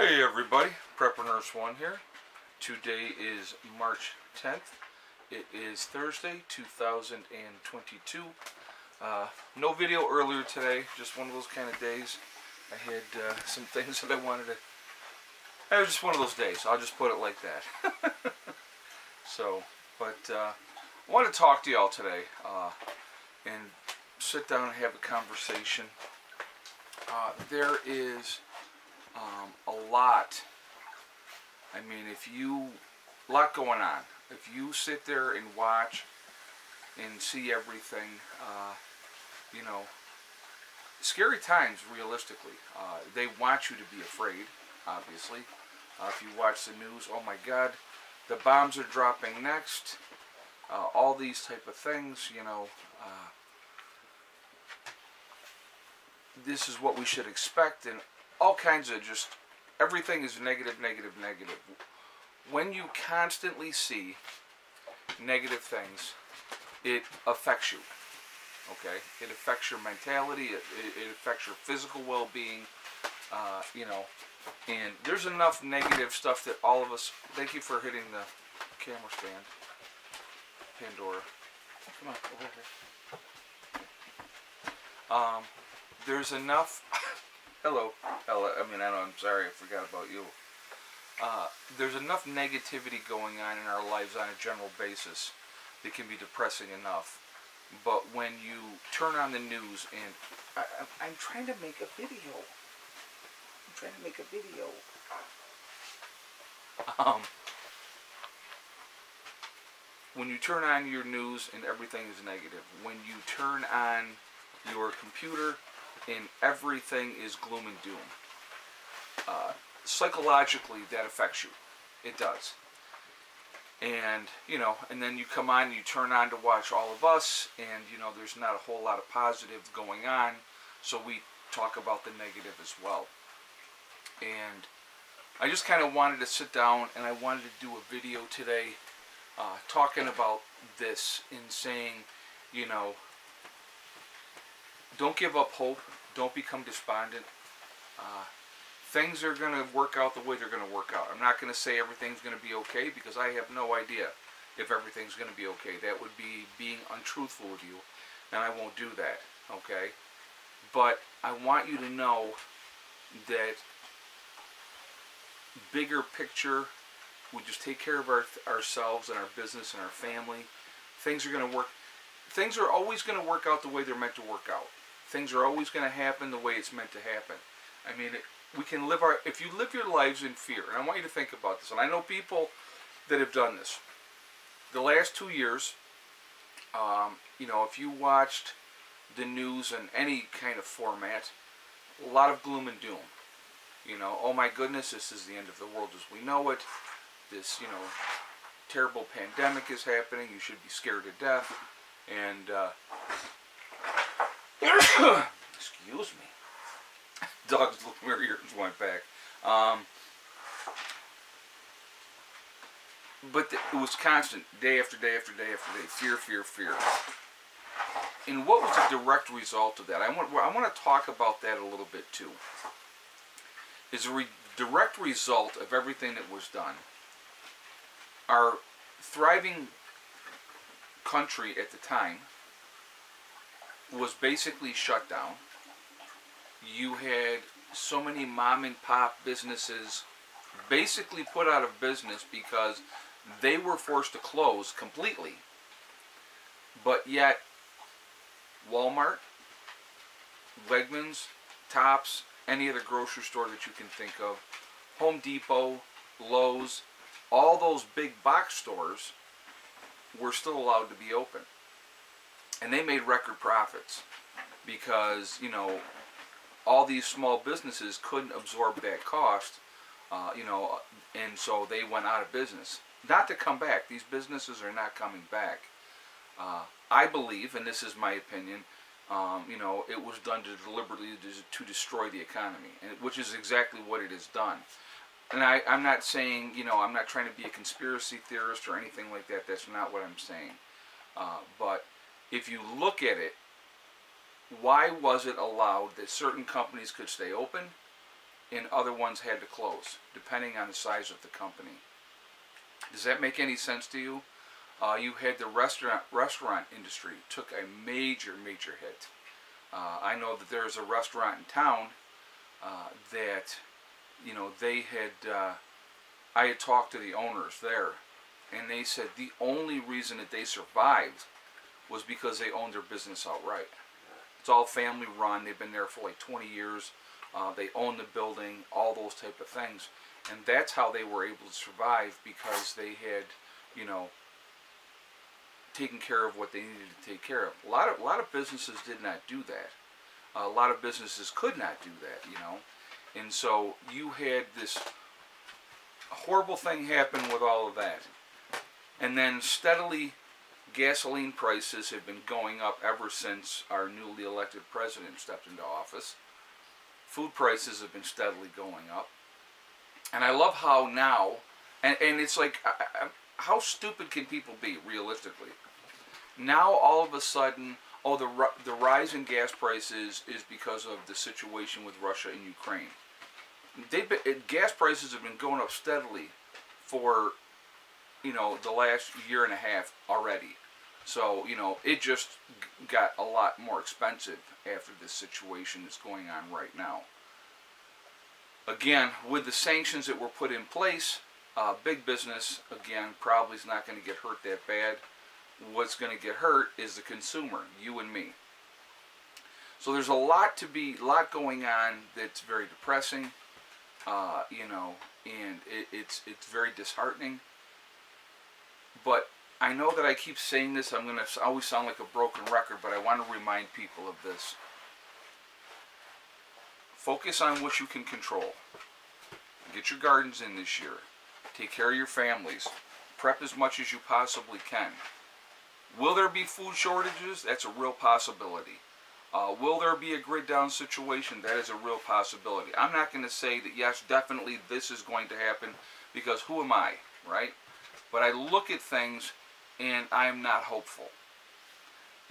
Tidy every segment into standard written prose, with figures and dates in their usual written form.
Hey everybody, Prepper Nurse 1 here. Today is March 10th. It is Thursday, 2022. No video earlier today, just one of those kind of days. I had some things that I wanted to... It was just one of those days, I'll just put it like that. I want to talk to y'all today and sit down and have a conversation. There is... a lot. I mean, a lot going on. If you sit there and watch and see everything, scary times, realistically. They want you to be afraid, obviously. If you watch the news, oh my God, the bombs are dropping next. All these type of things, this is what we should expect, and all kinds of just, everything is negative, negative, negative. When you constantly see negative things, it affects you, okay? It affects your mentality, it affects your physical well-being, and there's enough negative stuff that all of us, thank you for hitting the camera stand, Pandora. Come on, over here. There's enough... Hello. I'm sorry, I forgot about you. There's enough negativity going on in our lives on a general basis that can be depressing enough. But when you turn on the news and... I'm trying to make a video. When you turn on your news and everything is negative. When you turn on your computer and everything is gloom and doom. Psychologically, that affects you. It does. And, and then you come on and you turn on to watch all of us, and, there's not a whole lot of positive going on, so we talk about the negative as well. And I just kind of wanted to sit down and I wanted to do a video today talking about this and saying, don't give up hope. Don't become despondent. Things are going to work out the way they're going to work out. I'm not going to say everything's going to be okay because I have no idea if everything's going to be okay. That would be being untruthful with you, and I won't do that, okay? But I want you to know that bigger picture, we just take care of ourselves and our business and our family. Things are going to work. Things are always going to work out the way they're meant to work out. Things are always going to happen the way it's meant to happen. I mean, we can live if you live your lives in fear, and I want you to think about this, and I know people that have done this. The last 2 years, if you watched the news in any kind of format, a lot of gloom and doom. Oh my goodness, this is the end of the world as we know it. This, terrible pandemic is happening. You should be scared to death. And, excuse me. Dog's little ears went back. But it was constant, day after day after day after day. Fear, fear, fear. And what was the direct result of that? I want to talk about that a little bit too. Is a direct result of everything that was done. Our thriving country at the time was basically shut down. You had so many mom and pop businesses basically put out of business because they were forced to close completely. But yet Walmart, Wegmans, Tops, any other grocery store that you can think of, Home Depot, Lowe's, all those big box stores were still allowed to be open. And they made record profits because, all these small businesses couldn't absorb that cost, and so they went out of business. Not to come back. These businesses are not coming back. I believe, and this is my opinion, it was done deliberately to destroy the economy, which is exactly what it has done. And I'm not saying, I'm not trying to be a conspiracy theorist or anything like that. That's not what I'm saying. But if you look at it, why was it allowed that certain companies could stay open and other ones had to close, depending on the size of the company. Does that make any sense to you? You had the restaurant industry took a major hit. I know that there's a restaurant in town that, you know, they had, I had talked to the owners there, and they said the only reason that they survived was because they owned their business outright. It's all family run. They've been there for like 20 years. They own the building, all those type of things. And that's how they were able to survive, because they had, you know, taken care of what they needed to take care of. A lot of businesses did not do that. A lot of businesses could not do that, you know. And so you had this horrible thing happen with all of that. And then steadily gasoline prices have been going up ever since our newly elected president stepped into office. Food prices have been steadily going up. And I love how now, and it's like, how stupid can people be, realistically? Now, all of a sudden, oh, the rise in gas prices is because of the situation with Russia and Ukraine. Gas prices have been going up steadily for, you know, the last year and a half already. So, you know, it just got a lot more expensive after this situation that's going on right now. Again, with the sanctions that were put in place, big business, again, probably is not going to get hurt that bad. What's going to get hurt is the consumer, you and me. So there's a lot going on that's very depressing, you know, and it's very disheartening. But I know that I keep saying this, I'm going to always sound like a broken record, but I want to remind people of this. Focus on what you can control. Get your gardens in this year. Take care of your families. Prep as much as you possibly can. Will there be food shortages? That's a real possibility. Will there be a grid down situation? That is a real possibility. I'm not going to say that, yes, definitely this is going to happen, because who am I, right? But I look at things and I'm not hopeful.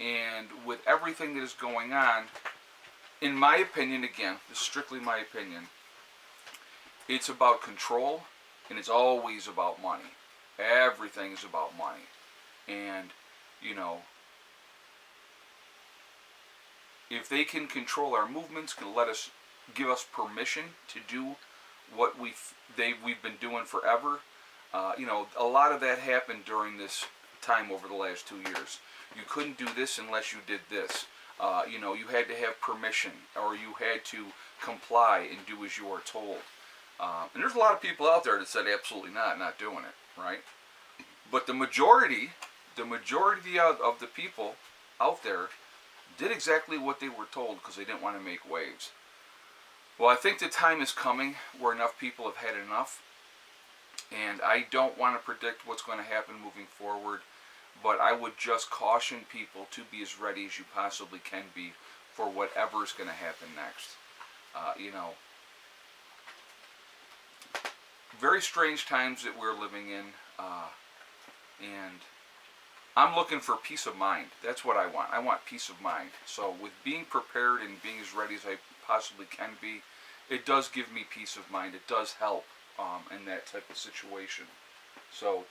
And with everything that is going on, in my opinion, again, this is strictly my opinion, it's about control, and it's always about money. Everything is about money. And, you know, if they can control our movements, can give us permission to do what we've been doing forever. You know, a lot of that happened during this time over the last 2 years. You couldn't do this unless you did this. You know, you had to have permission, or you had to comply and do as you are told. And there's a lot of people out there that said absolutely not doing it, right? But the majority of the people out there did exactly what they were told, because they didn't want to make waves. Well, I think the time is coming where enough people have had enough. And I don't want to predict what's going to happen moving forward, but I would just caution people to be as ready as you possibly can be for whatever is going to happen next. You know, very strange times that we're living in, and I'm looking for peace of mind. That's what I want. I want peace of mind. So with being prepared and being as ready as I possibly can be, it does give me peace of mind. It does help in that type of situation. So,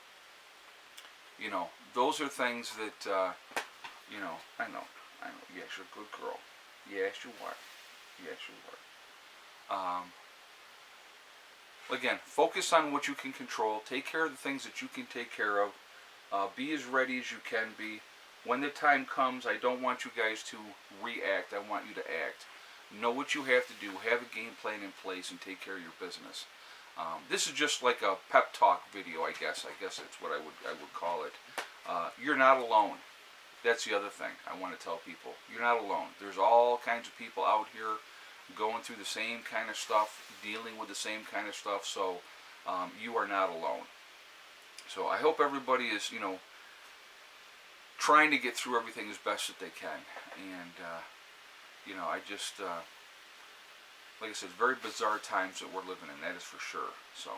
you know, those are things that, you know, I know. Yes, you're a good girl. Yes, you are. Yes, you are. Again, focus on what you can control. Take care of the things that you can take care of. Be as ready as you can be. When the time comes, I don't want you guys to react. I want you to act. Know what you have to do. Have a game plan in place and take care of your business. This is just like a pep talk video, I guess. I guess that's what I would call it. You're not alone. That's the other thing I want to tell people. You're not alone. There's all kinds of people out here going through the same kind of stuff, dealing with the same kind of stuff. So you are not alone. So I hope everybody is, you know, trying to get through everything as best that they can. And, you know, I just, like I said, very bizarre times that we're living in, that is for sure. So,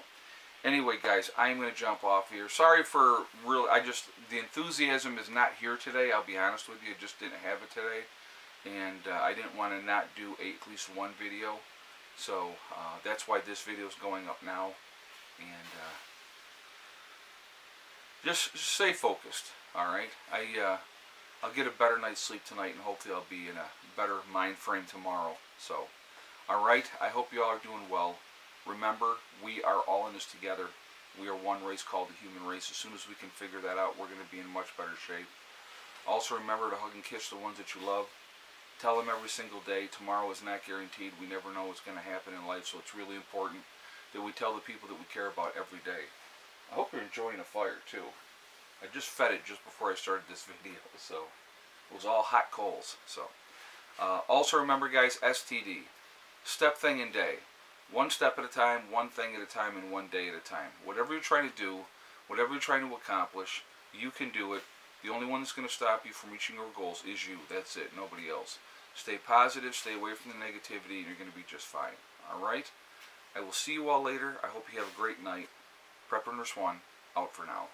anyway, guys, I'm going to jump off here. Sorry for the enthusiasm is not here today, I'll be honest with you. I just didn't have it today. And I didn't want to not do at least one video. So that's why this video is going up now. And just stay focused. All right. I'll get a better night's sleep tonight, and hopefully I'll be in a better mind frame tomorrow. So, all right. I hope you all are doing well. Remember, we are all in this together. We are one race called the human race. As soon as we can figure that out, we're going to be in much better shape. Also, remember to hug and kiss the ones that you love. Tell them every single day. Tomorrow is not guaranteed. We never know what's going to happen in life, so it's really important that we tell the people that we care about every day. I hope you're enjoying the fire, too. I just fed it just before I started this video, so it was all hot coals. So, also remember, guys, STD. Step, thing, and day. One step at a time, one thing at a time, and one day at a time. Whatever you're trying to do, whatever you're trying to accomplish, you can do it. The only one that's going to stop you from reaching your goals is you. That's it. Nobody else. Stay positive. Stay away from the negativity, and you're going to be just fine. All right? I will see you all later. I hope you have a great night. Prepper Nurse 1, out for now.